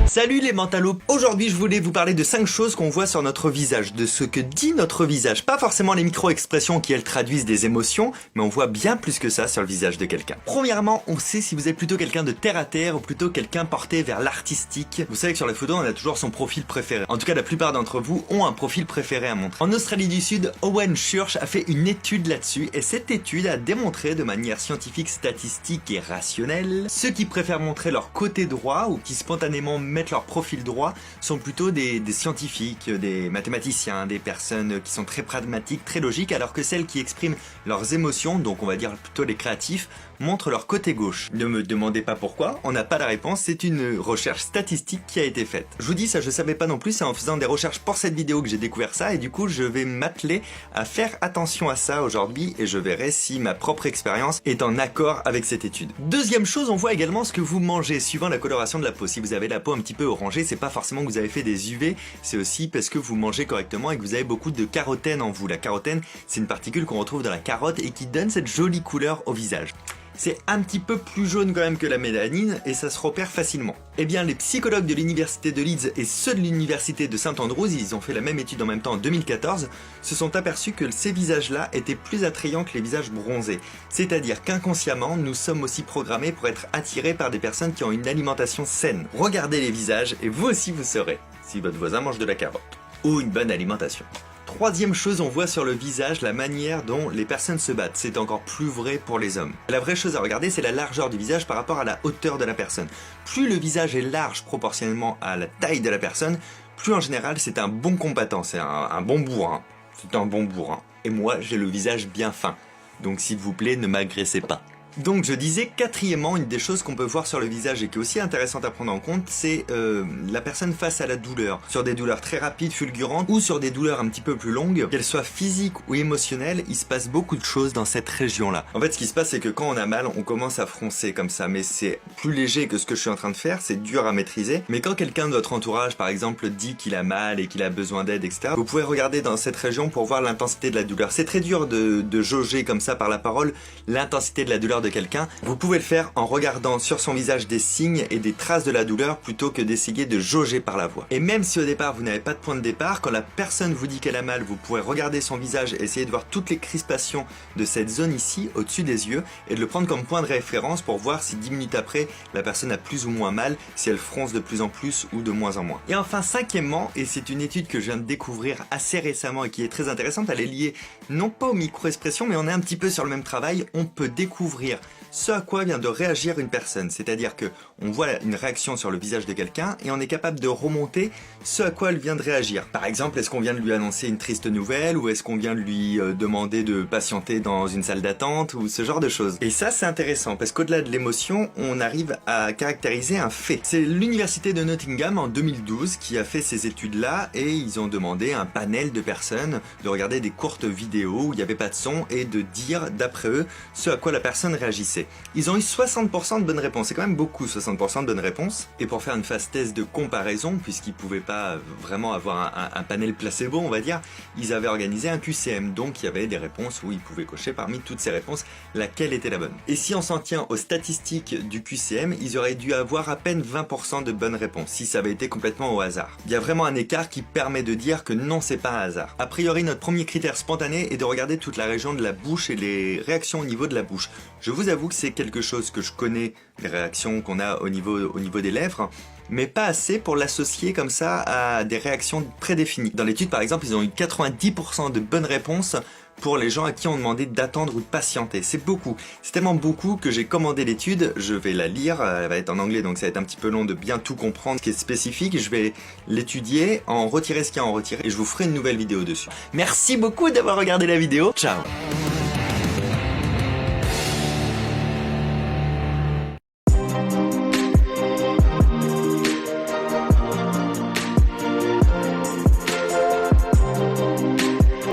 Salut les mentalos. Aujourd'hui je voulais vous parler de 5 choses qu'on voit sur notre visage, de ce que dit notre visage. Pas forcément les micro-expressions qui elles traduisent des émotions, mais on voit bien plus que ça sur le visage de quelqu'un. Premièrement, on sait si vous êtes plutôt quelqu'un de terre à terre ou plutôt quelqu'un porté vers l'artistique. Vous savez que sur la photo on a toujours son profil préféré. En tout cas la plupart d'entre vous ont un profil préféré à montrer. En Australie du Sud, Owen Church a fait une étude là-dessus et cette étude a démontré de manière scientifique, statistique et rationnelle ceux qui préfèrent montrer leur côté droit ou qui spontanément mettent leur profil droit sont plutôt des scientifiques, des mathématiciens, des personnes qui sont très pragmatiques, très logiques, alors que celles qui expriment leurs émotions, donc on va dire plutôt les créatifs, montrent leur côté gauche. Ne me demandez pas pourquoi, on n'a pas la réponse, c'est une recherche statistique qui a été faite. Je vous dis ça, je savais pas non plus, c'est en faisant des recherches pour cette vidéo que j'ai découvert ça, et du coup je vais m'atteler à faire attention à ça aujourd'hui, et je verrai si ma propre expérience est en accord avec cette étude. Deuxième chose, on voit également ce que vous mangez, suivant la coloration de la peau. Si vous avez la peau un petit peu orangée, c'est pas forcément que vous avez fait des UV, c'est aussi parce que vous mangez correctement et que vous avez beaucoup de carotène en vous. La carotène, c'est une particule qu'on retrouve dans la carotte et qui donne cette jolie couleur au visage. C'est un petit peu plus jaune quand même que la mélanine et ça se repère facilement. Eh bien les psychologues de l'université de Leeds et ceux de l'université de St Andrews, ils ont fait la même étude en même temps en 2014, se sont aperçus que ces visages-là étaient plus attrayants que les visages bronzés. C'est-à-dire qu'inconsciemment, nous sommes aussi programmés pour être attirés par des personnes qui ont une alimentation saine. Regardez les visages et vous aussi vous saurez si votre voisin mange de la carotte ou une bonne alimentation. Troisième chose, on voit sur le visage la manière dont les personnes se battent. C'est encore plus vrai pour les hommes. La vraie chose à regarder, c'est la largeur du visage par rapport à la hauteur de la personne. Plus le visage est large proportionnellement à la taille de la personne, plus en général c'est un bon combattant, c'est un bon bourrin. C'est un bon bourrin. Et moi, j'ai le visage bien fin. Donc s'il vous plaît, ne m'agressez pas. Donc je disais, quatrièmement, une des choses qu'on peut voir sur le visage et qui est aussi intéressante à prendre en compte, c'est la personne face à la douleur. Sur des douleurs très rapides, fulgurantes, ou sur des douleurs un petit peu plus longues, qu'elles soient physiques ou émotionnelles, il se passe beaucoup de choses dans cette région-là. En fait, ce qui se passe, c'est que quand on a mal, on commence à froncer comme ça, mais c'est plus léger que ce que je suis en train de faire, c'est dur à maîtriser. Mais quand quelqu'un de votre entourage, par exemple, dit qu'il a mal et qu'il a besoin d'aide, etc., vous pouvez regarder dans cette région pour voir l'intensité de la douleur. C'est très dur de jauger comme ça par la parole l'intensité de la douleur de quelqu'un. Vous pouvez le faire en regardant sur son visage des signes et des traces de la douleur plutôt que d'essayer de jauger par la voix. Et même si au départ vous n'avez pas de point de départ, quand la personne vous dit qu'elle a mal, vous pourrez regarder son visage et essayer de voir toutes les crispations de cette zone ici, au-dessus des yeux, et de le prendre comme point de référence pour voir si 10 minutes après, la personne a plus ou moins mal, si elle fronce de plus en plus ou de moins en moins. Et enfin, cinquièmement, et c'est une étude que je viens de découvrir assez récemment et qui est très intéressante, elle est liée non pas aux micro-expressions, mais on est un petit peu sur le même travail, on peut découvrir ce à quoi vient de réagir une personne, c'est-à-dire que on voit une réaction sur le visage de quelqu'un et on est capable de remonter ce à quoi elle vient de réagir. Par exemple, est-ce qu'on vient de lui annoncer une triste nouvelle ou est-ce qu'on vient de lui demander de patienter dans une salle d'attente ou ce genre de choses. Et ça c'est intéressant parce qu'au-delà de l'émotion, on arrive à caractériser un fait. C'est l'université de Nottingham en 2012 qui a fait ces études-là et ils ont demandé à un panel de personnes de regarder des courtes vidéos où il n'y avait pas de son et de dire d'après eux ce à quoi la personne réagissait. Ils ont eu 60% de bonnes réponses, c'est quand même beaucoup 60% de bonnes réponses. Et pour faire une phase test de comparaison, puisqu'ils pouvaient pas vraiment avoir un panel placebo on va dire, ils avaient organisé un QCM, donc il y avait des réponses où ils pouvaient cocher parmi toutes ces réponses laquelle était la bonne. Et si on s'en tient aux statistiques du QCM, ils auraient dû avoir à peine 20% de bonnes réponses, si ça avait été complètement au hasard. Il y a vraiment un écart qui permet de dire que non c'est pas un hasard. A priori notre premier critère spontané est de regarder toute la région de la bouche et les réactions au niveau de la bouche. Je vous avoue que c'est quelque chose que je connais, les réactions qu'on a au niveau des lèvres, mais pas assez pour l'associer comme ça à des réactions prédéfinies. Dans l'étude par exemple, ils ont eu 90% de bonnes réponses pour les gens à qui on demandait d'attendre ou de patienter. C'est beaucoup. C'est tellement beaucoup que j'ai commandé l'étude, je vais la lire, elle va être en anglais donc ça va être un petit peu long de bien tout comprendre ce qui est spécifique, je vais l'étudier, en retirer ce qu'il y a à en retirer et je vous ferai une nouvelle vidéo dessus. Merci beaucoup d'avoir regardé la vidéo, ciao!